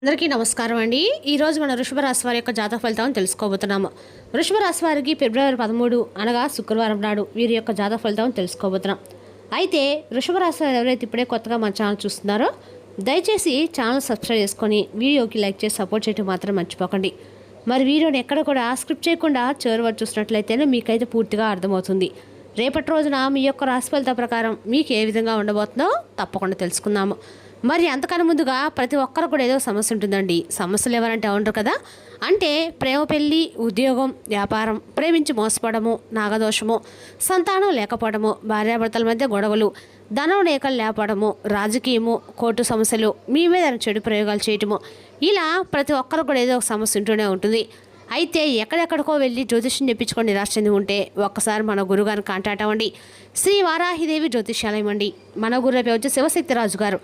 అందరికీ నమస్కారం అండి. ఈరోజు మన వృషభ రాశి వారి యొక్క జాతక ఫలితాలను తెలుసుకోబోతున్నాము. వృషభ రాశి వారికి ఫిబ్రవరి 13 అనగా శుక్రవారం నాడు వీరి యొక్క జాతక ఫలితాలను తెలుసుకోబోతున్నాం. అయితే వృషభ రాశి వారు ఎవరైతే ఇప్పుడే కొత్తగా మన ఛానల్ చూస్తున్నారో దయచేసి ఛానల్ సబ్స్క్రైబ్ చేసుకొని వీడియోకి లైక్ చేసి సపోర్ట్ చేయడం మాత్రం మర్చిపోకండి. మరి వీడియోని ఎక్కడ కూడా స్క్రిప్ట్ చేయకుండా చివరి వరకు చూసినట్లయితేనే మీకైతే పూర్తిగా అర్థమవుతుంది. రేపటి రోజున మీ యొక్క రాశి ఫలిత ప్రకారం మీకు ఏ విధంగా ఉండబోతుందో తప్పకుండా తెలుసుకుందాము. మరి అంతకన్నా ముందుగా ప్రతి ఒక్కరు కూడా ఏదో సమస్య ఉంటుందండి. సమస్యలు ఎవరంటే ఉండరు కదా, అంటే ప్రేమ, పెళ్ళి, ఉద్యోగం, వ్యాపారం, ప్రేమించి మోసపోవడము, నాగదోషము, సంతానం లేకపోవడము, భార్యాభర్తల మధ్య గొడవలు, ధనం లేకలు లేపడము, రాజకీయము, కోర్టు సమస్యలు, మీ మీద చెడు ప్రయోగాలు చేయటము, ఇలా ప్రతి ఒక్కరు కూడా ఏదో ఒక సమస్య ఉంటూనే ఉంటుంది. అయితే ఎక్కడెక్కడికో వెళ్ళి జ్యోతిష్యం చెప్పించుకొని నిరాశ చెంది ఉంటే ఒక్కసారి మన గురుగారిని కాంటాక్ట్ అవ్వండి. శ్రీ వారాహిదేవి జ్యోతిష్యాలయం అండి. మన గురువు పేరు వచ్చి శివశక్తి రాజు గారు.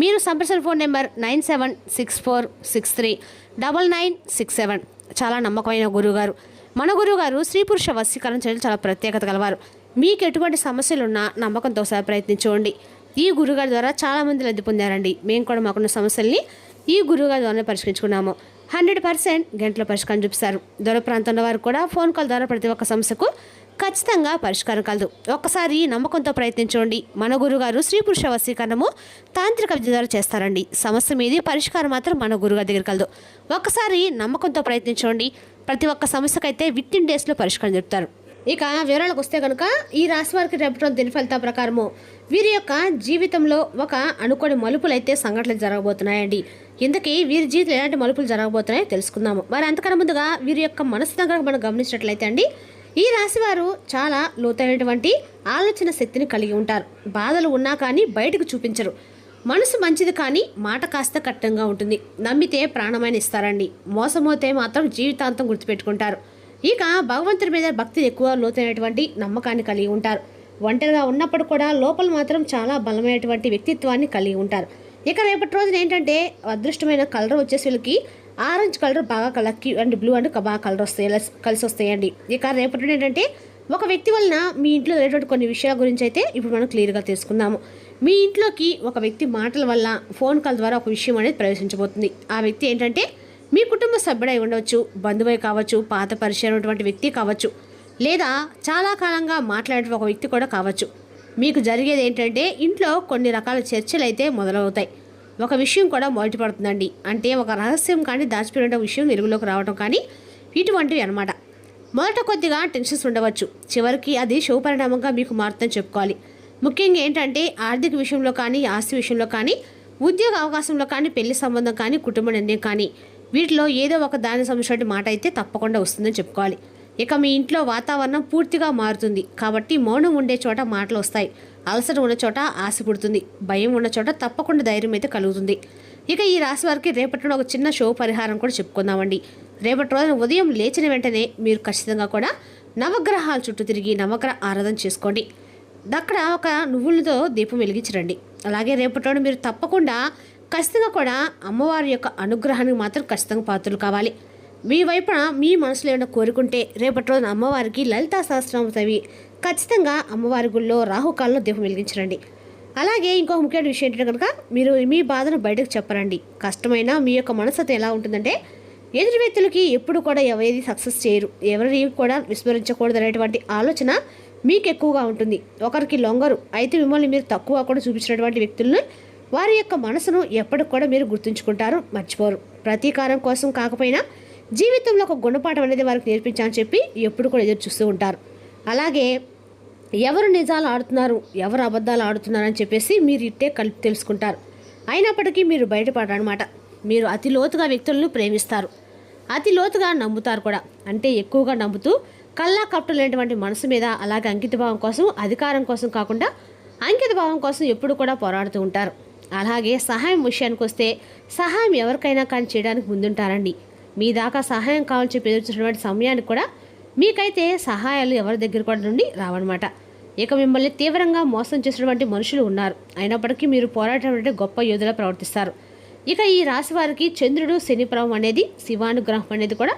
మీరు సంప్రదించిన ఫోన్ నెంబర్ 9764639967. చాలా నమ్మకమైన గురువుగారు. మన గురువుగారు స్త్రీ పురుష వశీకరణ చేయడం చాలా ప్రత్యేకత గలవారు. మీకు ఎటువంటి సమస్యలున్నా నమ్మకంతో ఒకసారి ప్రయత్నించుకోండి. ఈ గురుగారి ద్వారా చాలామంది లబ్ధి పొందారండి. మేము కూడా మాకున్న సమస్యల్ని ఈ గురువుగారి ద్వారా పరిష్కరించుకున్నాము. 100% గంటలో పరిష్కారం చూపిస్తారు. దూర ప్రాంతంలో వారు కూడా ఫోన్ కాల్ ద్వారా ప్రతి ఒక్క సమస్యకు ఖచ్చితంగా పరిష్కారం కలదు. ఒక్కసారి నమ్మకంతో ప్రయత్నించండి. మన గురుగారు స్త్రీ పురుష వశీకరణము తాంత్రిక విద్య ద్వారా చేస్తారండి. సమస్య మీది పరిష్కారం మాత్రం మన గురుగారి దగ్గర కలదు. ఒక్కసారి నమ్మకంతో ప్రయత్నించండి. ప్రతి ఒక్క సమస్యకైతే విత్ ఇన్ డేస్లో పరిష్కారం చెప్తారు. ఇక వివరాలకు వస్తే కనుక ఈ రాశి వారికి రేపటి దిన ఫలితాల ప్రకారము వీరి యొక్క జీవితంలో ఒక అనుకోని మలుపులైతే సంఘటనలు జరగబోతున్నాయండి. ఇంతకీ వీరి జీవితంలో ఎలాంటి మలుపులు జరగబోతున్నాయో తెలుసుకుందాము. మరి అంతకన్నా ముందుగా వీరి యొక్క మనసు దగ్గర మనం గమనించినట్లయితే అండి, ఈ రాశి వారు చాలా లోతైనటువంటి ఆలోచన శక్తిని కలిగి ఉంటారు. బాధలు ఉన్నా కానీ బయటకు చూపించరు. మనసు మంచిది కానీ మాట కాస్త కట్టంగా ఉంటుంది. నమ్మితే ప్రాణమైన ఇస్తారండి. మోసమోతే మాత్రం జీవితాంతం గుర్తుపెట్టుకుంటారు. ఇక భగవంతుడి మీద భక్తి ఎక్కువ లోతైనటువంటి నమ్మకాన్ని కలిగి ఉంటారు. ఒంటరిగా ఉన్నప్పుడు కూడా లోపల మాత్రం చాలా బలమైనటువంటి వ్యక్తిత్వాన్ని కలిగి ఉంటారు. ఇక రేపటి రోజున ఏంటంటే అదృష్టమైన కలర్ వచ్చేసి వీళ్ళకి ఆరెంజ్ కలర్ బాగా లక్కీ అండ్ బ్లూ అండ్ బాగా కలర్ వస్తాయి, కలిసి వస్తాయండి. ఇక రేపటి ఏంటంటే ఒక వ్యక్తి వలన మీ ఇంట్లో జరిగేటువంటి కొన్ని విషయాల గురించి అయితే ఇప్పుడు మనం క్లియర్గా తెలుసుకుందాము. మీ ఇంట్లోకి ఒక వ్యక్తి మాటల వల్ల ఫోన్ కాల్ ద్వారా ఒక విషయం అనేది ప్రవేశించబోతుంది. ఆ వ్యక్తి ఏంటంటే మీ కుటుంబ సభ్యుడై ఉండవచ్చు, బంధువై కావచ్చు, పాత పరిచయం ఉన్నటువంటి వ్యక్తి కావచ్చు, లేదా చాలా కాలంగా మాట్లాడే ఒక వ్యక్తి కూడా కావచ్చు. మీకు జరిగేది ఏంటంటే ఇంట్లో కొన్ని రకాల చర్చలు అయితే మొదలవుతాయి. ఒక విషయం కూడా బయటపడుతుందండి. అంటే ఒక రహస్యం కానీ దాచిపెట్టిన విషయం వెలుగులోకి రావడం కానీ ఇటువంటివి అనమాట. మొదట కొద్దిగా టెన్షన్స్ ఉండవచ్చు, చివరికి అది శుభపరిణామంగా మీకు మారుతుందని చెప్పుకోవాలి. ముఖ్యంగా ఏంటంటే ఆర్థిక విషయంలో కానీ, ఆస్తి విషయంలో కానీ, ఉద్యోగ అవకాశంలో కానీ, పెళ్లి సంబంధం కానీ, కుటుంబ నిర్ణయం కానీ, వీటిలో ఏదో ఒక దానికి సంబంధించిన మాట అయితే తప్పకుండా వస్తుందని చెప్పుకోవాలి. ఇక మీ ఇంట్లో వాతావరణం పూర్తిగా మారుతుంది. కాబట్టి మౌనం ఉండే చోట మాటలు వస్తాయి. అలసట ఉన్న చోట ఆశ పుడుతుంది. భయం ఉన్న చోట తప్పకుండా ధైర్యం అయితే కలుగుతుంది. ఇక ఈ రాశి వారికి రేపటి ఒక చిన్న షో పరిహారం కూడా చెప్పుకుందామండి. రేపటి రోజున ఉదయం లేచిన వెంటనే మీరు ఖచ్చితంగా కూడా నవగ్రహాల చుట్టూ తిరిగి నవగ్రహ ఆరాధన చేసుకోండి. అక్కడ ఒక నువ్వులతో దీపం వెలిగించరండి. అలాగే రేపటి రోజు మీరు తప్పకుండా ఖచ్చితంగా కూడా అమ్మవారి యొక్క అనుగ్రహానికి మాత్రం ఖచ్చితంగా పాత్రలు కావాలి. మీ వైపున మీ మనసులో ఏమైనా కోరుకుంటే రేపటి రోజున అమ్మవారికి లలితా సహస్రనామం చదివి ఖచ్చితంగా అమ్మవారి గుళ్ళో రాహుకాలంలో దీపం వెలిగించరండి. అలాగే ఇంకొక ముఖ్యమైన విషయం ఏంటంటే కనుక మీరు మీ బాధను బయటకు చెప్పరండి. కష్టమైన మీ యొక్క మనసు ఎలా ఉంటుందంటే ఎదుటి వ్యక్తులకి ఎప్పుడు కూడా ఏది సక్సెస్ చేయరు, ఎవరిని కూడా విస్మరించకూడదు అనేటువంటి ఆలోచన మీకు ఎక్కువగా ఉంటుంది. ఒకరికి లొంగరు. అయితే మిమ్మల్ని మీరు తక్కువ కూడా చూపించినటువంటి వ్యక్తులను వారి యొక్క మనసును ఎప్పటికి కూడా మీరు గుర్తుంచుకుంటారు, మర్చిపోరు. ప్రతీకారం కోసం కాకపోయినా జీవితంలో ఒక గుణపాఠం అనేది వారికి నేర్పించాలని చెప్పి ఎప్పుడు కూడా ఎదురు చూస్తూ ఉంటారు. అలాగే ఎవరు నిజాలు ఆడుతున్నారు, ఎవరు అబద్ధాలు ఆడుతున్నారు అని చెప్పేసి మీరు ఇట్టే కలిపి తెలుసుకుంటారు. అయినప్పటికీ మీరు బయటపడరనమాట. మీరు అతి లోతుగా వ్యక్తులను ప్రేమిస్తారు, అతి లోతుగా నమ్ముతారు కూడా. అంటే ఎక్కువగా నమ్ముతూ కల్లా కప్టు లేనటువంటి మనసు మీద అలాగే అంకితభావం కోసం, అధికారం కోసం కాకుండా అంకితభావం కోసం ఎప్పుడు కూడా పోరాడుతూ ఉంటారు. అలాగే సహాయం విషయానికి వస్తే సహాయం ఎవరికైనా కానీ చేయడానికి ముందుంటారండి. మీ దాకా సహాయం కావాలని చెప్పి ఎదుర్కొన్నటువంటి సమయానికి కూడా మీకైతే సహాయాలు ఎవరి దగ్గర కూడా నుండి రావన్నమాట. ఇక మిమ్మల్ని తీవ్రంగా మోసం చేసినటువంటి మనుషులు ఉన్నారు. అయినప్పటికీ మీరు పోరాటం గొప్ప యోధులా ప్రవర్తిస్తారు. ఇక ఈ రాశి వారికి చంద్రుడు, శని ప్రభావం అనేది, శివానుగ్రహం అనేది కూడా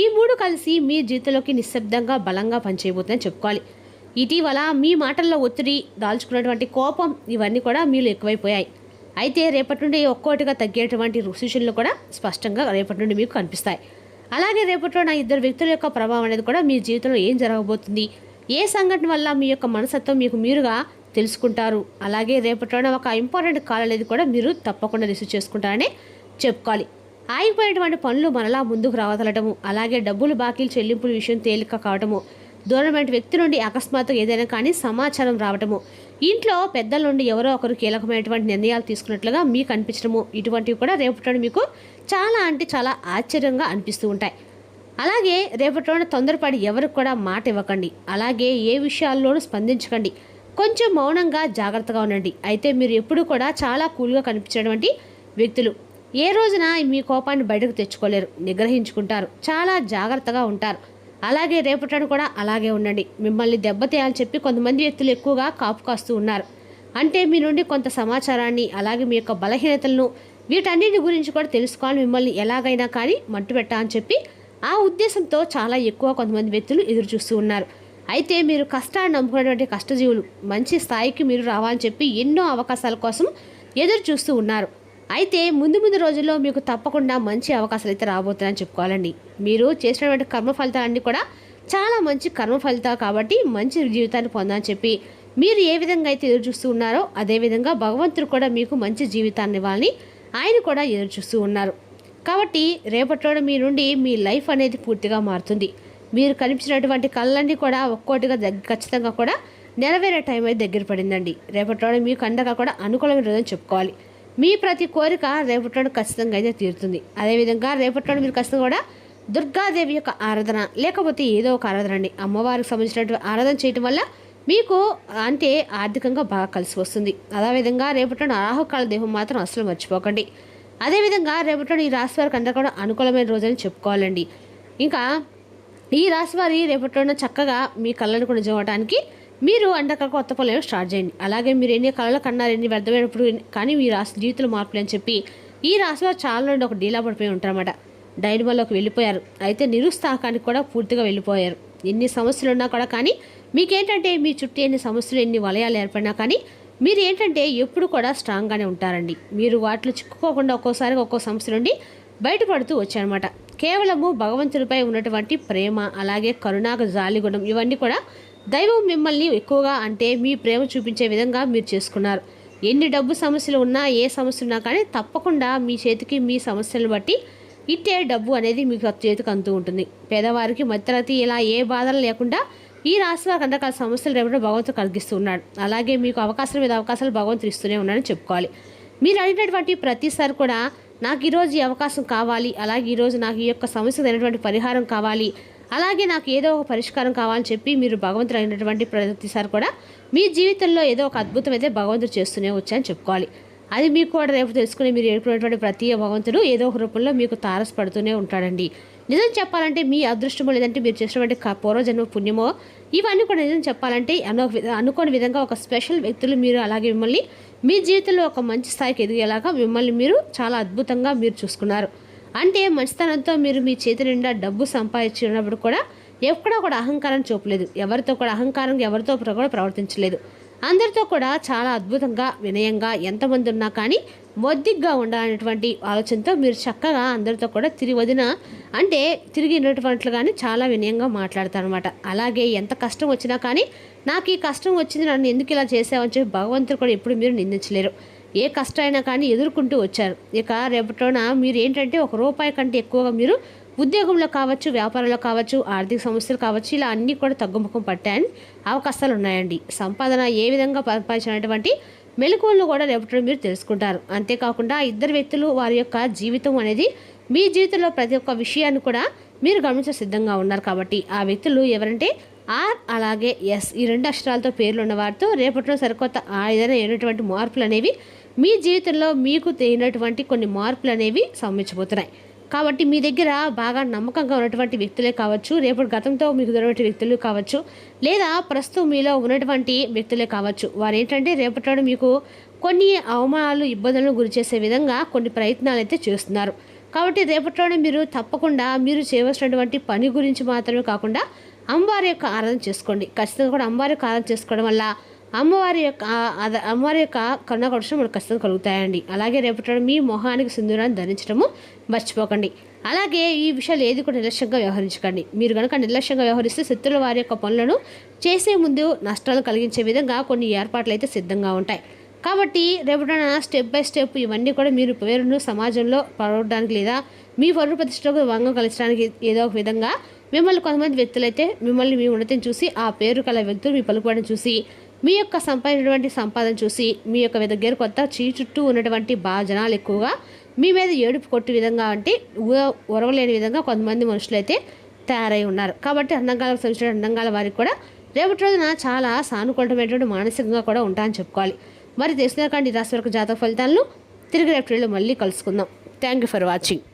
ఈ మూడు కలిసి మీ జీవితంలోకి నిశ్శబ్దంగా బలంగా పనిచేయబోతుందని చెప్పుకోవాలి. ఇటీవల మీ మాటల్లో ఒత్తిడి, దాల్చుకున్నటువంటి కోపం ఇవన్నీ కూడా మీలో ఎక్కువైపోయాయి. అయితే రేపటి నుండి ఒక్కోటిగా తగ్గేటువంటి సూచనలు కూడా స్పష్టంగా రేపటి నుండి మీకు కనిపిస్తాయి. అలాగే రేపట్లో నా ఇద్దరు వ్యక్తుల యొక్క ప్రభావం అనేది కూడా మీ జీవితంలో ఏం జరగబోతుంది, ఏ సంఘటన వల్ల మీ యొక్క మనసత్వం మీకు మీరుగా తెలుసుకుంటారు. అలాగే రేపట్లోనే ఒక ఇంపార్టెంట్ కాల్ అనేది కూడా మీరు తప్పకుండా రిసీవ్ చేసుకుంటారనే చెప్పుకోవాలి. ఆగిపోయినటువంటి పనులు మనలా ముందుకు రావతలటము, అలాగే డబ్బులు బాకీలు చెల్లింపుల విషయం తేలిక కావటము, దూరమైన వ్యక్తి నుండి అకస్మాత్తుగా ఏదైనా కానీ సమాచారం రావటము, ఇంట్లో పెద్దల నుండి ఎవరో ఒకరు కీలకమైనటువంటి నిర్ణయాలు తీసుకున్నట్లుగా మీకు అనిపించడము, ఇటువంటివి కూడా రేపటి మీకు చాలా అంటే చాలా ఆశ్చర్యంగా అనిపిస్తూ ఉంటాయి. అలాగే రేపటిలోనే తొందరపడి ఎవరికి కూడా మాట ఇవ్వకండి. అలాగే ఏ విషయాల్లోనూ స్పందించకండి. కొంచెం మౌనంగా జాగ్రత్తగా ఉండండి. అయితే మీరు ఎప్పుడు కూడా చాలా కూల్గా కనిపించేటువంటి వ్యక్తులు. ఏ రోజున మీ కోపాన్ని బయటకు తెచ్చుకోలేరు, నిగ్రహించుకుంటారు, చాలా జాగ్రత్తగా ఉంటారు. అలాగే రేపటిని కూడా అలాగే ఉండండి. మిమ్మల్ని దెబ్బతీయాలని చెప్పి కొంతమంది వ్యక్తులు ఎక్కువగా కాపు కాస్తూ ఉన్నారు. అంటే మీ నుండి కొంత సమాచారాన్ని, అలాగే మీ యొక్క బలహీనతలను, వీటన్నిటి గురించి కూడా తెలుసుకోవాలని మిమ్మల్ని ఎలాగైనా కానీ మట్టు పెట్టాలని చెప్పి ఆ ఉద్దేశంతో చాలా ఎక్కువ కొంతమంది వ్యక్తులు ఎదురు చూస్తూ ఉన్నారు. అయితే మీరు కష్టాన్ని నమ్ముకున్నటువంటి కష్టజీవులు మంచి స్థాయికి మీరు రావాలని చెప్పి ఎన్నో అవకాశాల కోసం ఎదురు చూస్తూ ఉన్నారు. అయితే ముందు ముందు రోజుల్లో మీకు తప్పకుండా మంచి అవకాశాలు అయితే రాబోతున్నాయని చెప్పుకోవాలండి. మీరు చేసినటువంటి కర్మ ఫలితాలన్నీ కూడా చాలా మంచి కర్మ ఫలితాలు కాబట్టి మంచి జీవితాన్ని పొందాలని చెప్పి మీరు ఏ విధంగా అయితే ఎదురు చూస్తూ ఉన్నారో అదేవిధంగా భగవంతుడు కూడా మీకు మంచి జీవితాన్ని ఇవ్వాలని ఆయన కూడా ఎదురు చూస్తూ ఉన్నారు. కాబట్టి రేపట్లో మీ నుండి మీ లైఫ్ అనేది పూర్తిగా మారుతుంది. మీరు కనిపించినటువంటి కళ్ళన్నీ కూడా ఒక్కోటిగా ఖచ్చితంగా కూడా నెరవేరే టైం అయితే దగ్గర పడిందండి. రేపట్లో మీకు అండగా కూడా అనుకూలమైన రోజని చెప్పుకోవాలి. మీ ప్రతి కోరిక రేపట్లో ఖచ్చితంగా అయితే తీరుతుంది. అదేవిధంగా రేపట్లో మీరు ఖచ్చితంగా కూడా దుర్గాదేవి యొక్క ఆరాధన లేకపోతే ఏదో ఒక ఆరాధన అండి, అమ్మవారికి సంబంధించినటువంటి ఆరాధన చేయటం వల్ల మీకు అంటే ఆర్థికంగా బాగా కలిసి వస్తుంది. అదేవిధంగా రేపట్లో రాహుకాల దేహం మాత్రం అసలు మర్చిపోకండి. అదేవిధంగా రేపట్లో ఈ రాశి వారికి అందరూ కూడా అనుకూలమైన రోజని చెప్పుకోవాలండి. ఇంకా ఈ రాశి వారి రేపట్లో చక్కగా మీ కళ్ళను కూడా నిజమవడానికి మీరు అండక కొత్త పనులు స్టార్ట్ చేయండి. అలాగే మీరు ఎన్ని కళలు కన్నారు, ఎన్ని వ్యర్థమైనప్పుడు కానీ మీ రాశి జీవితంలో మార్పులు అని చెప్పి ఈ రాశి వారు చాలా నుండి ఒక డీలా పడిపోయి ఉంటారన్నమాట. డైనమాలోకి వెళ్ళిపోయారు. అయితే నిరుత్సాహానికి కూడా పూర్తిగా వెళ్ళిపోయారు. ఎన్ని సమస్యలు ఉన్నా కూడా కానీ మీకేంటంటే మీ చుట్టూ ఎన్ని సమస్యలు ఎన్ని వలయాలు ఏర్పడినా కానీ మీరు ఏంటంటే ఎప్పుడు కూడా స్ట్రాంగ్గానే ఉంటారండి. మీరు వాటిలో చిక్కుకోకుండా ఒక్కోసారి ఒక్కో సమస్య నుండి బయటపడుతూ వచ్చారనమాట. కేవలము భగవంతుడిపై ఉన్నటువంటి ప్రేమ, అలాగే కరుణాకు జాలిగుణం, ఇవన్నీ కూడా దైవం మిమ్మల్ని ఎక్కువగా అంటే మీ ప్రేమ చూపించే విధంగా మీరు చేసుకున్నారు. ఎన్ని డబ్బు సమస్యలు ఉన్నా ఏ సమస్య ఉన్నా కానీ తప్పకుండా మీ చేతికి మీ సమస్యలను బట్టి ఇట్టే డబ్బు అనేది మీకు చేతికి అందుతూ ఉంటుంది. పేదవారికి మధ్యతరగతి ఇలా ఏ బాధలు లేకుండా ఈ రాశి వారికి అందరకాల సమస్యలు రేపటి భగవంతుడు కలిగిస్తూ ఉన్నాడు. అలాగే మీకు అవకాశాల మీద అవకాశాలు భగవంతుడు ఇస్తూనే ఉన్నాడని చెప్పుకోవాలి. మీరు అడిగినటువంటి ప్రతిసారి కూడా నాకు ఈరోజు ఈ అవకాశం కావాలి, అలాగే ఈరోజు నాకు ఈ యొక్క సమస్యకు అయినటువంటి పరిహారం కావాలి, అలాగే నాకు ఏదో ఒక పరిష్కారం కావాలని చెప్పి మీరు భగవంతుడు అయినటువంటి ప్రతిసారి కూడా మీ జీవితంలో ఏదో ఒక అద్భుతం అయితే భగవంతుడు చేస్తూనే వచ్చాయని చెప్పుకోవాలి. అది మీకు కూడా రేపు తెలుసుకుని మీరు ఏర్పడినటువంటి ప్రతి భగవంతుడు ఏదో ఒక రూపంలో మీకు తారసపడుతూనే ఉంటాడండి. నిజం చెప్పాలంటే మీ అదృష్టమో లేదంటే మీరు చేసినటువంటి పూర్వజన్మ పుణ్యమో ఇవన్నీ కూడా నిజం చెప్పాలంటే అనుకోని విధంగా ఒక స్పెషల్ వ్యక్తులు మీరు అలాగే మిమ్మల్ని మీ జీవితంలో ఒక మంచి స్థాయికి ఎదిగేలాగా మిమ్మల్ని మీరు చాలా అద్భుతంగా మీరు చూసుకున్నారు. అంటే మంచితనంతో మీరు మీ చేతి నిండా డబ్బు సంపాదించినప్పుడు కూడా ఎక్కడా కూడా అహంకారం చూపలేదు. ఎవరితో కూడా ఎవరితో కూడా ప్రవర్తించలేదు. అందరితో కూడా చాలా అద్భుతంగా వినయంగా ఎంతమంది ఉన్నా కానీ మొద్దిగ్గా ఉండాలనేటువంటి ఆలోచనతో మీరు చక్కగా అందరితో కూడా తిరిగినటువంటిగానే చాలా వినయంగా మాట్లాడతారనమాట. అలాగే ఎంత కష్టం వచ్చినా కానీ నాకు ఈ కష్టం వచ్చింది, నన్ను ఎందుకు ఇలా చేసావని చెప్పి భగవంతుడు కూడా ఎప్పుడు మీరు నిందించలేరు. ఏ కష్టమైనా కానీ ఎదుర్కొంటూ వచ్చారు. ఇక రేపటిలోన మీరు ఏంటంటే ₹1 కంటే ఎక్కువగా మీరు ఉద్యోగంలో కావచ్చు, వ్యాపారంలో కావచ్చు, ఆర్థిక సమస్యలు కావచ్చు, ఇలా అన్నీ కూడా తగ్గుముఖం పట్టాయని అవకాశాలు ఉన్నాయండి. సంపాదన ఏ విధంగా సంపాదించినటువంటి మెలకువలను కూడా రేపటి మీరు తెలుసుకుంటారు. అంతేకాకుండా ఇద్దరు వ్యక్తులు వారి యొక్క జీవితం అనేది మీ జీవితంలో ప్రతి ఒక్క విషయాన్ని కూడా మీరు గమనించే సిద్ధంగా ఉన్నారు. కాబట్టి ఆ వ్యక్తులు ఎవరంటే ఆర్ అలాగే ఎస్ ఈ 2 అక్షరాలతో పేర్లు ఉన్న వారితో రేపటిలో సరికొత్త ఏదైనా అయినటువంటి మార్పులు అనేవి మీ జీవితంలో మీకు తెలియనటువంటి కొన్ని మార్పులు అనేవి సంభవించబోతున్నాయి. కాబట్టి మీ దగ్గర బాగా నమ్మకంగా ఉన్నటువంటి వ్యక్తులే కావచ్చు, రేపటి గతంతో మీకు ఉన్నటువంటి వ్యక్తులు కావచ్చు, లేదా ప్రస్తుతం మీలో ఉన్నటువంటి వ్యక్తులే కావచ్చు, వారు ఏంటంటే రేపటి మీకు కొన్ని అవమానాలు ఇబ్బందులను గురి చేసే విధంగా కొన్ని ప్రయత్నాలు అయితే చేస్తున్నారు. కాబట్టి రేపటిలోనే మీరు తప్పకుండా మీరు చేయవలసినటువంటి పని గురించి మాత్రమే కాకుండా అమ్మవారి యొక్క ఆరాధన చేసుకోండి. ఖచ్చితంగా కూడా అమ్మవారి యొక్క ఆరాధన చేసుకోవడం వల్ల అమ్మవారి యొక్క కరుణ కటాక్షం మనకు ఖచ్చితంగా కలుగుతాయండి. అలాగే రేపటి మీ మొహానికి సింధూరాన్ని ధరించడము మర్చిపోకండి. అలాగే ఈ విషయాలు ఏది కూడా నిర్లక్ష్యంగా వ్యవహరించకండి. మీరు కనుక నిర్లక్ష్యంగా వ్యవహరిస్తే శత్రుల వారి యొక్క పనులను చేసే ముందు నష్టాలను కలిగించే విధంగా కొన్ని ఏర్పాట్లు అయితే సిద్ధంగా ఉంటాయి. కాబట్టి రేపటిన స్టెప్ బై స్టెప్ ఇవన్నీ కూడా మీరు పేరును సమాజంలో పడవడానికి లేదా మీ పరువు ప్రతిష్టకు భంగం కలిగించడానికి ఏదో ఒక విధంగా మిమ్మల్ని కొంతమంది వ్యక్తులైతే మిమ్మల్ని మీ ఉన్నతిని చూసి ఆ పేరు కల వ్యక్తులు మీ పలుకుబడిని చూసి మీ యొక్క సంపాదన చూసి మీ యొక్క దగ్గర కొత్త చుట్టూ ఉన్నటువంటి జనాలు ఎక్కువగా మీ మీద ఏడుపు కొట్టే విధంగా అంటే ఉరవలేని విధంగా కొంతమంది మనుషులు అయితే తయారై ఉన్నారు. కాబట్టి అందంగాలకు సంబంధించిన అందంగాల వారికి కూడా రేపటి రోజున చాలా సానుకూలమైనటువంటి మానసికంగా కూడా ఉంటాయని చెప్పుకోవాలి. మరి తెలుసుకున్నాకండి రాశి వరకు జాతక ఫలితాలను తిరిగి రేపటి మళ్ళీ కలుసుకుందాం. Thank you for watching.